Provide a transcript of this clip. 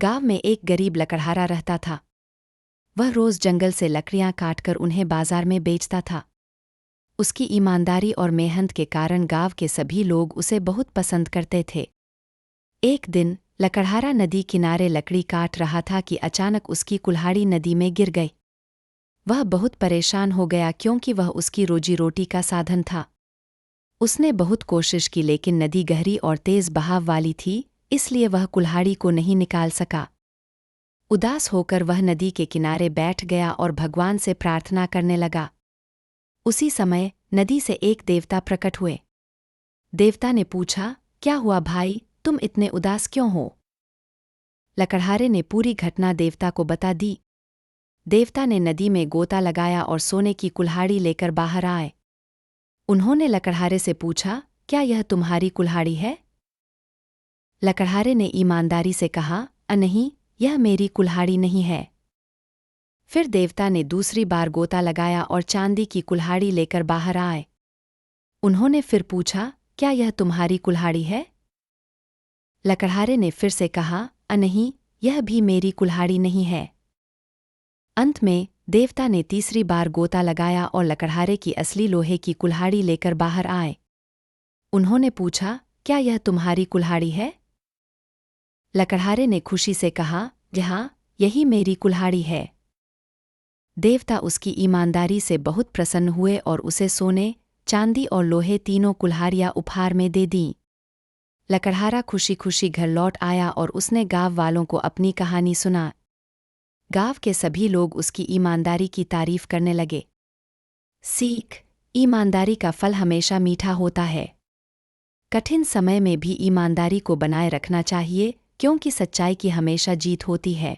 गांव में एक गरीब लकड़हारा रहता था। वह रोज जंगल से लकड़ियां काटकर उन्हें बाजार में बेचता था। उसकी ईमानदारी और मेहनत के कारण गांव के सभी लोग उसे बहुत पसंद करते थे। एक दिन लकड़हारा नदी किनारे लकड़ी काट रहा था कि अचानक उसकी कुल्हाड़ी नदी में गिर गई। वह बहुत परेशान हो गया क्योंकि वह उसकी रोजी रोटी का साधन था। उसने बहुत कोशिश की लेकिन नदी गहरी और तेज बहाव वाली थी, इसलिए वह कुल्हाड़ी को नहीं निकाल सका। उदास होकर वह नदी के किनारे बैठ गया और भगवान से प्रार्थना करने लगा। उसी समय नदी से एक देवता प्रकट हुए। देवता ने पूछा, क्या हुआ भाई, तुम इतने उदास क्यों हो? लकड़हारे ने पूरी घटना देवता को बता दी। देवता ने नदी में गोता लगाया और सोने की कुल्हाड़ी लेकर बाहर आए। उन्होंने लकड़हारे से पूछा, क्या यह तुम्हारी कुल्हाड़ी है? लकड़हारे ने ईमानदारी से कहा, नहीं, यह मेरी कुल्हाड़ी नहीं है। फिर देवता ने दूसरी बार गोता लगाया और चांदी की कुल्हाड़ी लेकर बाहर आए। उन्होंने फिर पूछा, क्या यह तुम्हारी कुल्हाड़ी है? लकड़हारे ने फिर से कहा, नहीं, यह भी मेरी कुल्हाड़ी नहीं है। अंत में देवता ने तीसरी बार गोता लगाया और लकड़हारे की असली लोहे की कुल्हाड़ी लेकर बाहर आए। उन्होंने पूछा, क्या यह तुम्हारी कुल्हाड़ी है? लकड़हारे ने खुशी से कहा, हाँ, यही मेरी कुल्हाड़ी है। देवता उसकी ईमानदारी से बहुत प्रसन्न हुए और उसे सोने, चांदी और लोहे तीनों कुल्हाड़ियां उपहार में दे दीं। लकड़हारा खुशी खुशी घर लौट आया और उसने गांव वालों को अपनी कहानी सुना। गांव के सभी लोग उसकी ईमानदारी की तारीफ करने लगे। सीख: ईमानदारी का फल हमेशा मीठा होता है। कठिन समय में भी ईमानदारी को बनाए रखना चाहिए, क्योंकि सच्चाई की हमेशा जीत होती है।